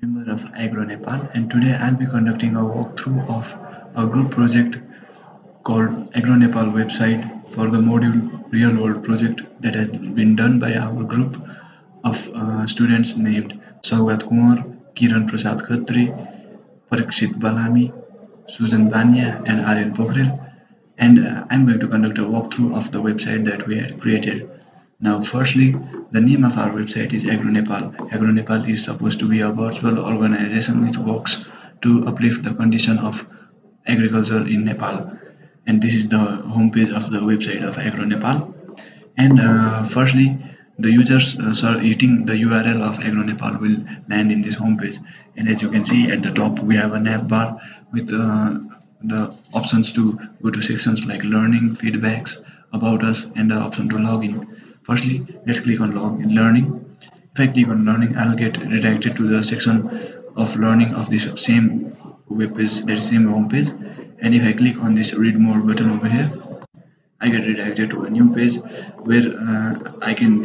member of Agro Nepal, and today I'll be conducting a walkthrough of a group project called Agro Nepal website for the module Real World Project that has been done by our group of students named Saugat Kumar, Kiran Prasad Khatri, Parikshit Balami, Susan Banya, and Aryan Pokhrel. And I'm going to conduct a walkthrough of the website that we had created. Now, firstly, the name of our website is AgroNepal. AgroNepal is supposed to be a virtual organization which works to uplift the condition of agriculture in Nepal. And this is the homepage of the website of AgroNepal. And firstly, the users hitting the URL of AgroNepal will land in this homepage. And as you can see at the top, we have a nav bar with the options to go to sections like learning, feedbacks, about us, and the option to log in. Firstly, let's click on learning. If I click on learning, I'll get redirected to the section of learning of this same web page, that same home page. And if I click on this read more button over here, I get redirected to a new page where I can,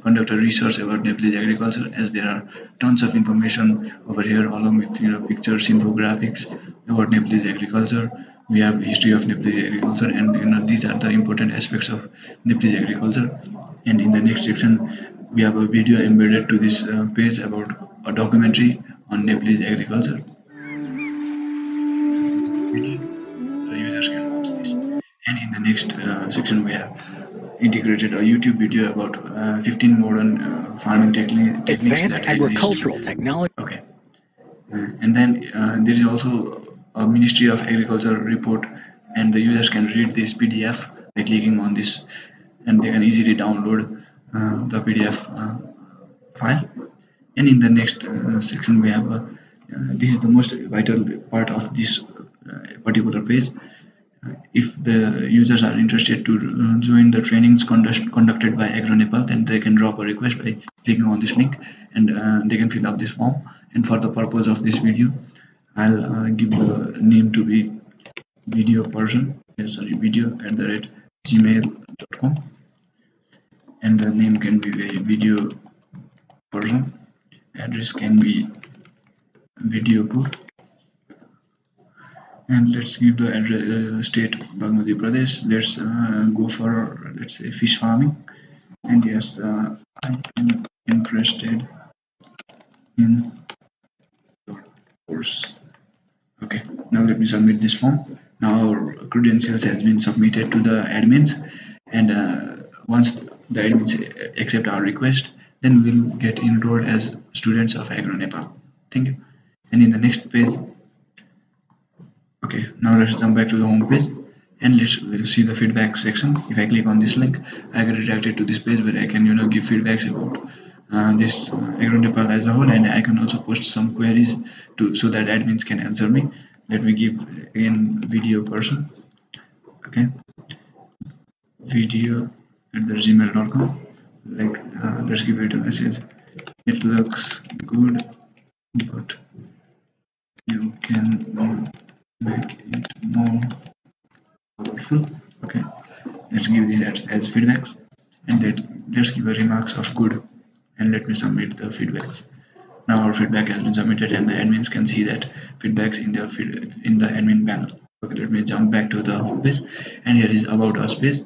conduct a research about Nepalese agriculture, as there are tons of information over here along with pictures, infographics about Nepalese agriculture. We have history of Nepalese agriculture, and these are the important aspects of Nepalese agriculture. And in the next section, we have a video embedded to this page about a documentary on Nepalese agriculture. Video, the users can watch this. And in the next section, we have integrated a YouTube video about 15 modern farming techniques Advanced that exist. agricultural technology. Okay. And then there is also a Ministry of Agriculture report, and the users can read this PDF by clicking on this, and they can easily download the PDF file. And in the next section, we have this is the most vital part of this particular page. If the users are interested to join the trainings conducted by Agro Nepal, then they can drop a request by clicking on this link, and they can fill up this form. And for the purpose of this video, I'll give the name to be video person, video@gmail.com, and the name can be video person, address can be Videopur, and let's give the address, state Bangladesh Pradesh. Let's go for, let's say, fish farming. And yes, I am interested in your course. Okay, now let me submit this form. Now our credentials has been submitted to the admins, and once the admins accept our request, then we'll get enrolled as students of Agro Nepal. Thank you. And in the next page, okay, now let's jump back to the home page, and we'll see the feedback section. If I click on this link, I get redirected to this page where I can give feedbacks about this Agro Nepal as a whole, and I can also post some queries so that admins can answer me. Let me give again video person. Okay, video@gmail.com. Like let's give it a message. It looks good, but you can make it more powerful. Okay, let's give this as feedbacks, and let's give a remarks of good, and let me submit the feedbacks. Now our feedback has been submitted, and the admins can see that feedbacks in the admin panel. Okay, let me jump back to the home page, and here is about us page,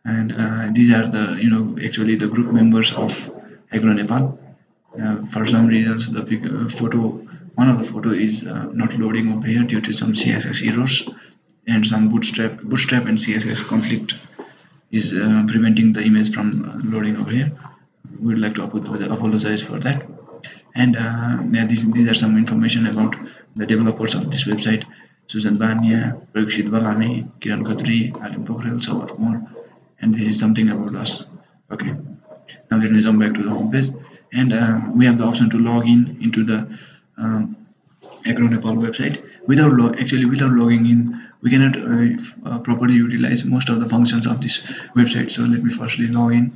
and these are the actually the group members of Agro Nepal. For some reasons, the one of the photo is not loading over here due to some CSS errors, and some bootstrap and CSS conflict is preventing the image from loading over here. We would like to apologize for that. And yeah, these are some information about the developers of this website: Susan Banya, Parikshit Balami, Kiran Khatri, Aryan Pokhrel, so much more. And this is something about us. Okay, now let me jump back to the home page, and we have the option to log in into the Agro Nepal website. Without logging in, we cannot properly utilize most of the functions of this website. So let me firstly log in,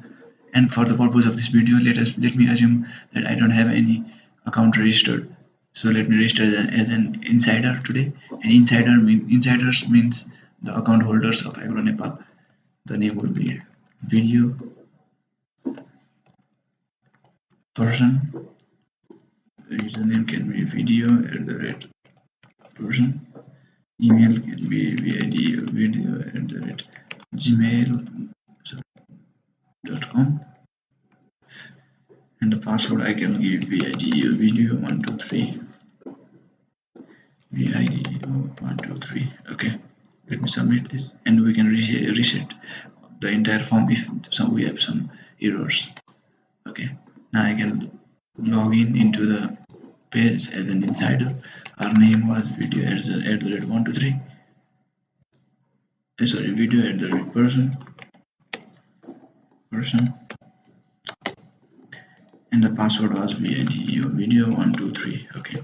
and for the purpose of this video, let me assume that I don't have any account registered. So let me register as an insider today. And insiders means the account holders of Agro Nepal. The name will be video person, username can be video@person, email can be video@gmail.com, and the password I can give video123 video123. Okay, let me submit this, and we can reset the entire form if we have some errors. Okay, now I can log in into the page as an insider. Our name was video@123, sorry, video@person, and the password was video123. Okay,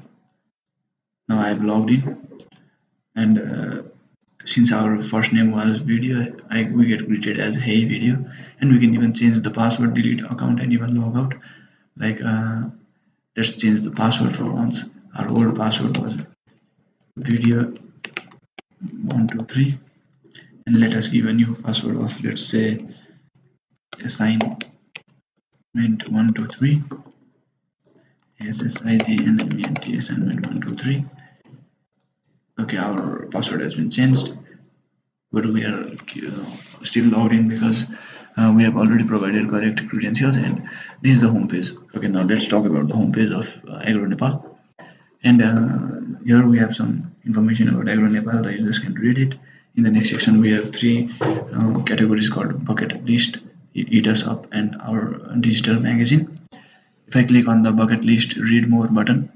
now I have logged in, and since our first name was video, we get greeted as hey video, and we can even change the password, delete account, and even log out. Like let's change the password for once. Our old password was video123, and let us give a new password of, let's say, assignment123, assignment assignment123. Okay, our password has been changed, but we are still logged in because we have already provided correct credentials, and this is the home page. Okay, now let's talk about the home page of Agro Nepal. And here we have some information about Agro Nepal. The users can read it. In the next section, we have three categories called bucket list, eat us up, and our digital magazine. If I click on the bucket list read more button,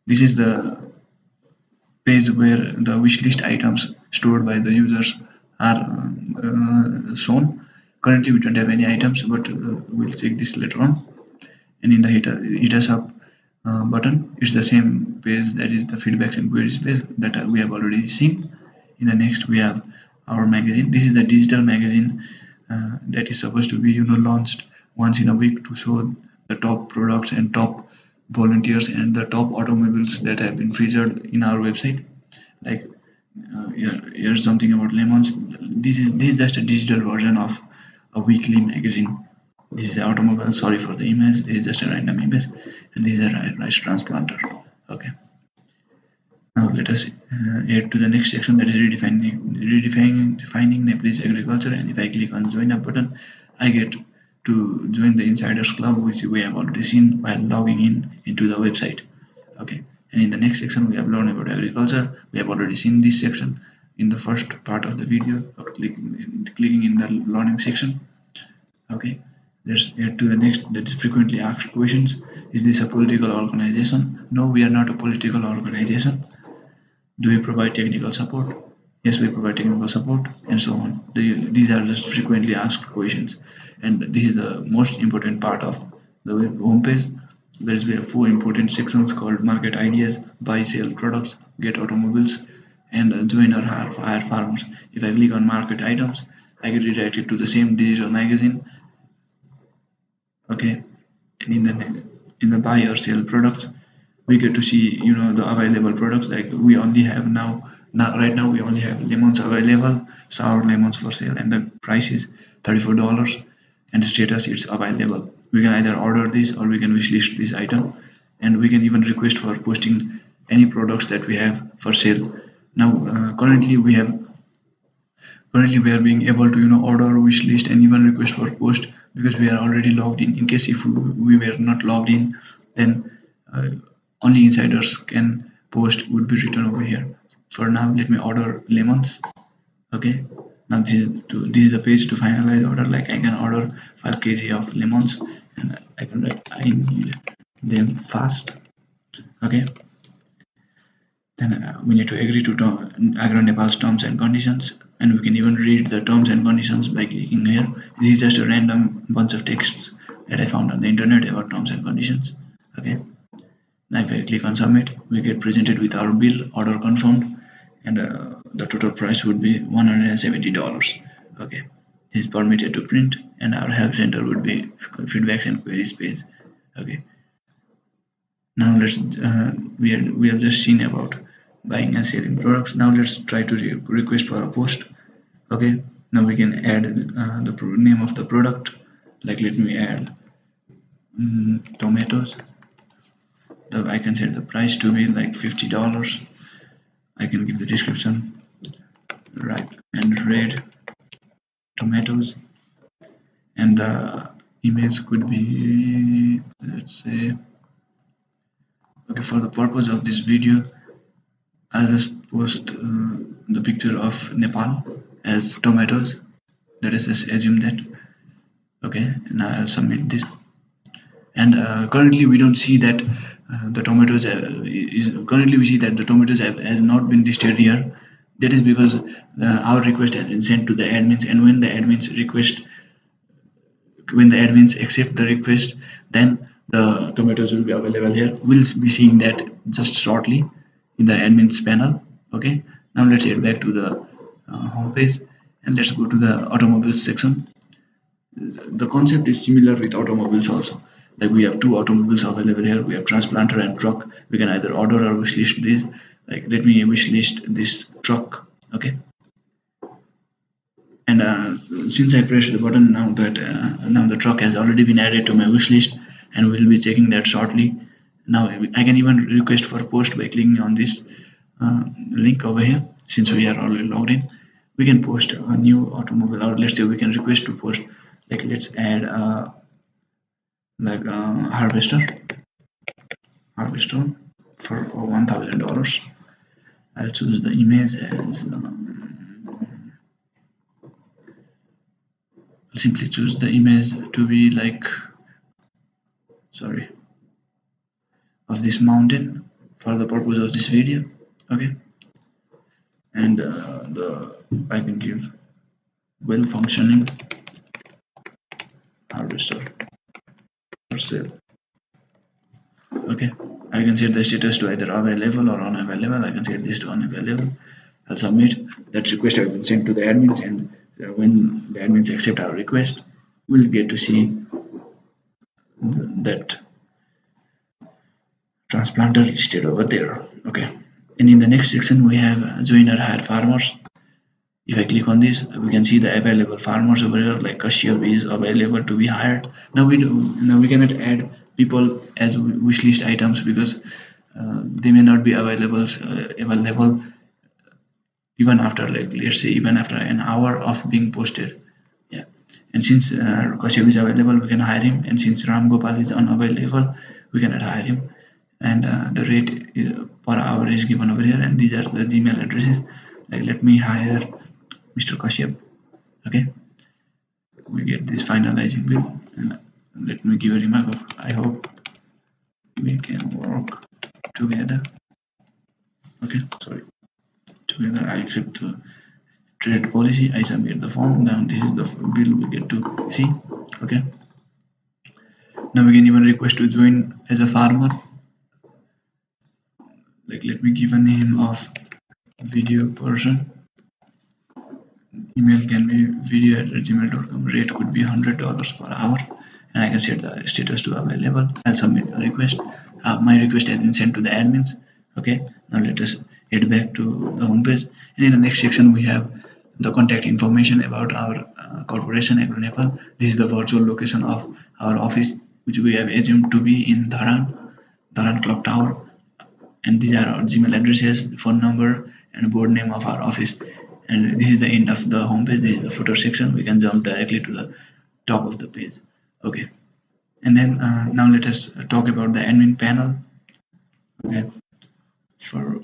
this is the page where the wish list items stored by the users are shown. Currently we don't have any items, but we'll check this later on. And in the hit us up button, it's the same page, that is the feedbacks and queries page that we have already seen. In the next we have our magazine. This is the digital magazine that is supposed to be launched once in a week to show the top products and top volunteers and the top automobiles that have been featured in our website. Like here's something about lemons. This is just a digital version of a weekly magazine. This is the automobile. Sorry for the image. This is just a random image, and this is a rice transplanter. Okay. Now let us head to the next section, that is redefining Nepalese agriculture. And if I click on join up button, I get to join the insiders club, which we have already seen while logging in into the website. Okay, and in the next section we have learned about agriculture. We have already seen this section in the first part of the video of clicking in the learning section. Okay, let's head to the next, that is frequently asked questions. Is this a political organization? No, we are not a political organization. Do we provide technical support? Yes, we provide technical support, and so on. These are just frequently asked questions, and this is the most important part of the web homepage. There is we have four important sections called market ideas, buy, sell products, get automobiles, and join or hire farmers. If I click on market items, I get redirected to the same digital magazine. Okay, and in the buy or sell products, we get to see the available products. Like we only have right now we only have lemons available, sour lemons for sale, and the price is $34, and the status it's available. We can either order this or we can wish list this item, and we can even request for posting any products that we have for sale. Now currently we are being able to order, wish list, and even request for post because we are already logged in. In case if we were not logged in, then only insiders can post would be written over here. For now, let me order lemons. Okay, now this is a page to finalize order. Like I can order 5 kg of lemons, and I can write I need them fast. Okay, then we need to agree to Agro Nepal's terms and conditions, and we can even read the terms and conditions by clicking here. This is just a random bunch of texts that I found on the internet about terms and conditions. Okay, now if I click on submit, we get presented with our bill, order confirmed, and the total price would be $170. Okay, this is permitted to print, and our help center would be feedbacks and queries page. Okay, now let's we have just seen about buying and selling products. Now let's try to request for a post. Okay, now we can add the name of the product. Like let me add tomatoes. I can set the price to be like $50. I can give the description ripe and red tomatoes, and the image could be, let's say, okay, for the purpose of this video I'll just post the picture of Nepal as tomatoes. Let us just assume that. Okay, now I'll submit this. And currently we don't see that the tomatoes is currently we see that the tomatoes has not been listed here. That is because our request has been sent to the admins, and when the admins accept the request, then the tomatoes will be available here. We'll be seeing that just shortly in the admins panel. Okay, now let's head back to the home page and let's go to the automobiles section. The concept is similar with automobiles also. Like we have two automobiles available here. We have transplanter and truck. We can either order or wish list this. Like let me wish list this truck. Okay, and since I pressed the button, now the truck has already been added to my wish list, and we'll be checking that shortly. Now I can even request for post by clicking on this link over here. Since we are already logged in, we can post a new automobile, or let's say we can request to post. Like let's add harvester for $1,000. I'll choose the image as I'll simply choose the image to be like, sorry, of this mountain for the purpose of this video. Okay, and I can give well functioning harvester for sale. Okay, I can set the status to either available or unavailable. I can set this to unavailable. I'll submit. That request has been sent to the admins, and when the admins accept our request, we'll get to see that transplanter listed over there. Okay, and in the next section we have join or hire farmers. If I click on this, we can see the available farmers over here, like Kashyap is available to be hired. Now we cannot add people as wish list items because they may not be available even after, like let's say, even after an hour of being posted. Yeah, and since Kashyap is available, we can hire him, and since Ram Gopal is unavailable, we cannot hire him. And the rate per hour is given over here, and these are the Gmail addresses. Like let me hire Mr. Kashyap. Okay, we get this finalizing bill, and let me give a remark of I hope we can work together. Okay, sorry, together. I accept trade policy. I submit the form. Now this is the bill we get to see. Okay, now we can even request to join as a farmer. Like let me give a name of video person. Email can be video@gmail.com. Rate could be $100 per hour, and I can set the status to available. I'll submit the request. My request has been sent to the admins. Okay, now let us head back to the home page, and in the next section we have the contact information about our corporation Agro Nepal. This is the virtual location of our office, which we have assumed to be in Dharan Clock Tower, and these are our Gmail addresses, phone number, and board name of our office. And this is the end of the home page. This is the footer section. We can jump directly to the top of the page. Okay, and then now let us talk about the admin panel. Okay, for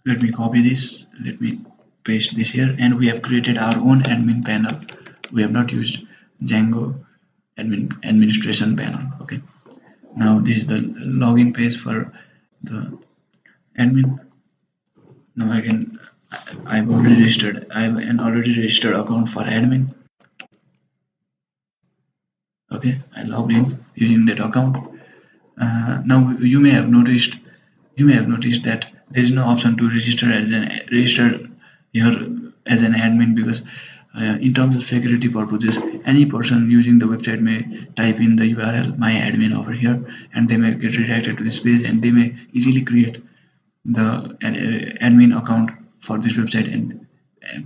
let me copy this, let me paste this here, and we have created our own admin panel. We have not used Django administration panel. Okay, now this is the login page for the admin. Now I've already registered. I have an already registered account for admin. Okay, I logged in using that account. Now you may have noticed that there is no option to register here as an admin, because in terms of security purposes, any person using the website may type in the URL my admin over here, and they may get redirected to this page, and they may easily create the admin account for this website, and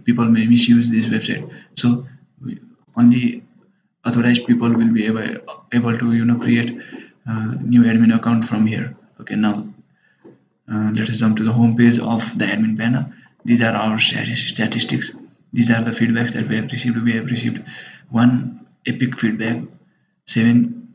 people may misuse this website. So only authorized people will be able to create new admin account from here. Okay, now let us jump to the home page of the admin panel. These are our statistics. These are the feedbacks that we have received. We have received one epic feedback, seven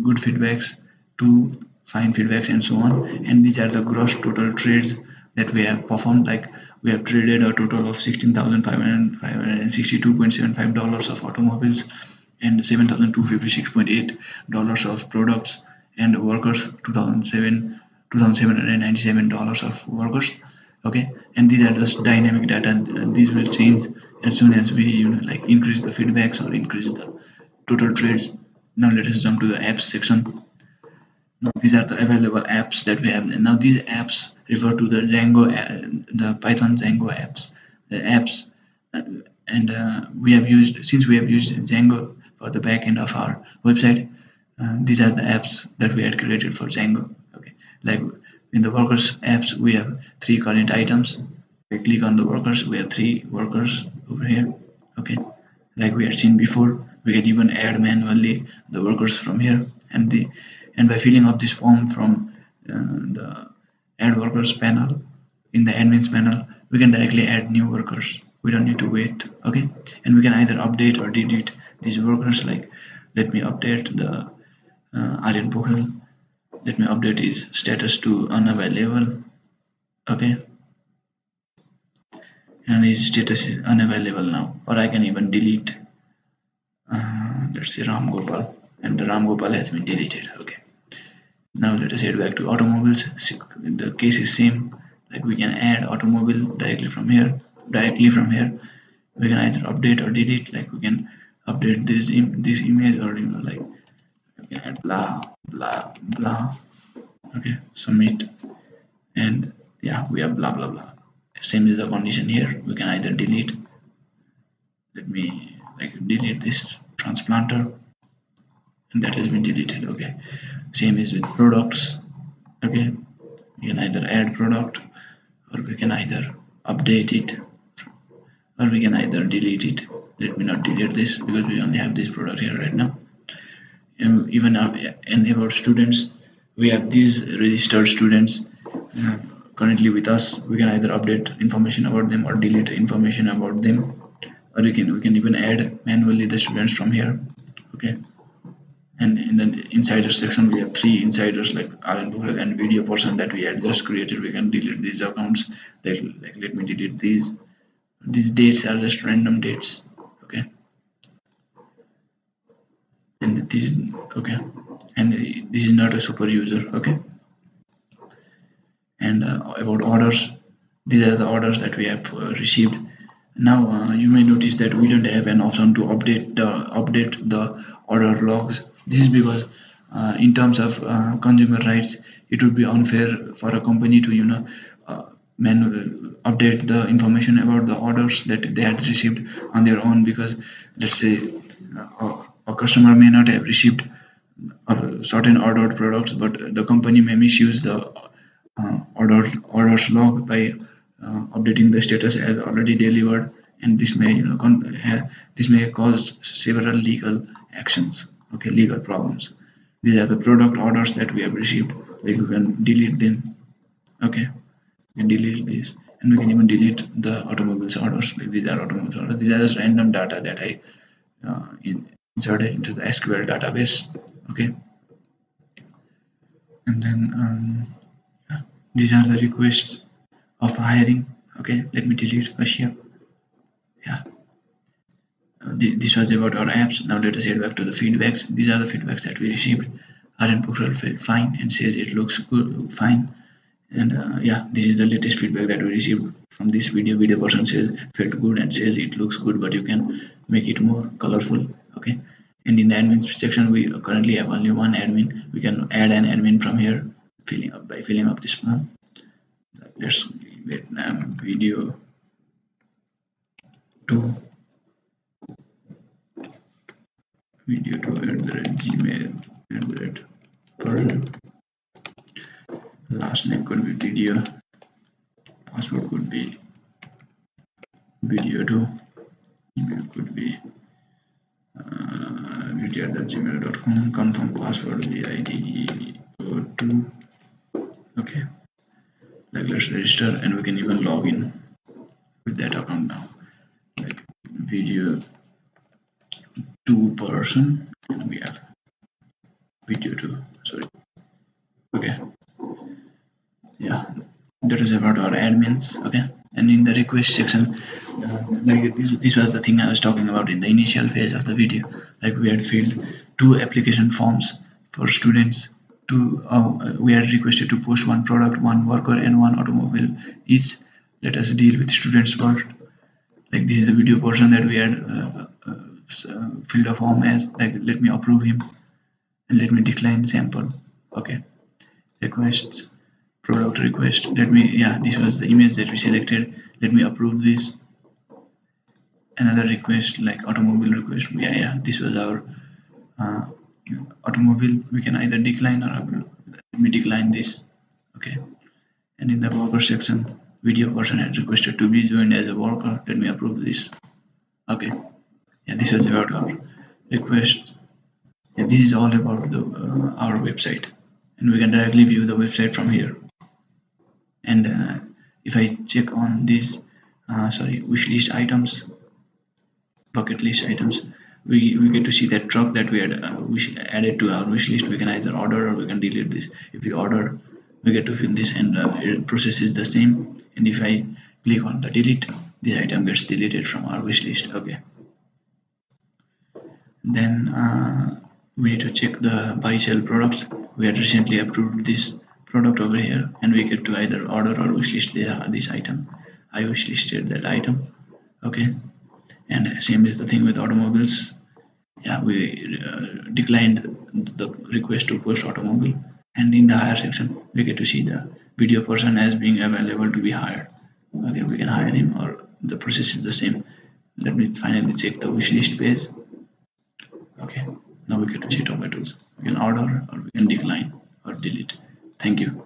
good feedbacks, two fine feedbacks, and so on. And these are the gross total trades that we have performed. Like we have traded a total of $16,562.75 of automobiles and $7,256.8 of products, and workers $2,797 of workers. Okay, and these are just dynamic data. These will change as soon as we like increase the feedbacks or increase the total trades. Now let us jump to the apps section. Now these are the available apps that we have. Now these apps refer to the the Python Django apps, the apps, uh, and we have used since we have used Django for the backend of our website. These are the apps that we had created for Django. Okay, like in the workers apps, we have three current items. We click on the workers, we have three workers over here. Okay, like we had seen before, we can even add manually the workers from here, and by filling up this form from the add workers panel in the admins panel, we can directly add new workers. We don't need to wait. Okay, and we can either update or delete these workers. Like let me update the Aryan Pokhel. Let me update his status to unavailable. Okay, and his status is unavailable now. Or I can even delete let's say Ram Gopal, and the Ram Gopal has been deleted. Okay, now let us head back to automobiles. The case is same. Like we can add automobile directly from here. We can either update or delete. Like we can update this image, or like we can add blah blah blah. Okay, submit, and yeah, we have blah blah blah. Same is the condition here. We can either delete. Let me like delete this transplanter, and that has been deleted. Okay, same is with products. Okay, we can either add product, or we can either update it, or we can either delete it. Let me not delete this because we only have this product here right now. And even in about students, we have these registered students uh, currently with us. We can either update information about them or delete information about them, or we can even add manually the students from here. Okay, and in the insider section we have three insiders like Alan Booker and video person that we had just created. We can delete these accounts. Like let me delete these dates are just random dates. Okay, and this okay, and this is not a super user. Okay, and about orders, these are the orders that we have received. Now you may notice that we don't have an option to update the order logs. This is because in terms of consumer rights, it would be unfair for a company to uh, update the information about the orders that they had received on their own, because let's say a customer may not have received certain ordered products, but the company may misuse the orders log by updating the status as already delivered, and this may this may cause several legal actions. Okay, legal problems. These are the product orders that we have received. Like we can delete them. Okay, we can delete this, and we can even delete the automobiles orders. Like these are automobiles orders. These are just random data that I inserted into the SQL database. Okay, and then yeah, these are the requests of hiring. Okay, let me delete Russia. Yeah, this was about our apps. Now let us head back to the feedbacks. These are the feedbacks that we received. Our portal felt fine and says it looks good, fine. And yeah, this is the latest feedback that we received from this video. Video person says felt good and says it looks good, but you can make it more colorful. Okay, and in the admin section, we currently have only one admin. We can add an admin from here, filling up this form. Let's Vietnam video 2 video 2 @gmail @pearl. Last name could be video, password could be video 2, email could be video@gmail.com. Confirm password VID2. Okay, like let's register and we can even log in with that account now. Like video 2 person, and we have video 2. Sorry. Okay. Yeah, that is about our admins. Okay, and in the request section, like this was the thing I was talking about in the initial phase of the video. Like we had filled 2 application forms for students. We had requested to post 1 product, 1 worker, and 1 automobile each. Let us deal with students first. Like this is the video portion that we had filled a form as. Like let me approve him and let me decline sample. Okay, requests, product request. Let me, yeah, this was the image that we selected. Let me approve this. Another request like automobile request. Yeah, this was our uh, automobile. We can either decline or approve. Let me decline this. Okay, and in the worker section, video person had requested to be joined as a worker. Let me approve this. Okay, yeah, this was about our requests. Yeah, this is all about the our website, and we can directly view the website from here. And if I check on these wish list items, bucket list items, we get to see that truck that we had added to our wish list. We can either order or we can delete this. If we order, we get to fill this, and it process is the same. And if I click on the delete, this item gets deleted from our wish list. Okay, then we need to check the buy sell products. We had recently approved this product over here, and we get to either order or wishlist this item. I wishlisted that item. Okay, and same is the thing with automobiles. Yeah, we declined the request to post automobile, and in the hire section we get to see the video person as being available to be hired. Okay, we can hire him, or the process is the same. Let me finally check the wishlist page. Okay, now we get to see tomatoes. We can order or we can decline or delete. Thank you.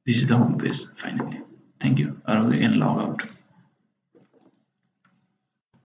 This is the home page finally. Thank you. Or we can log out.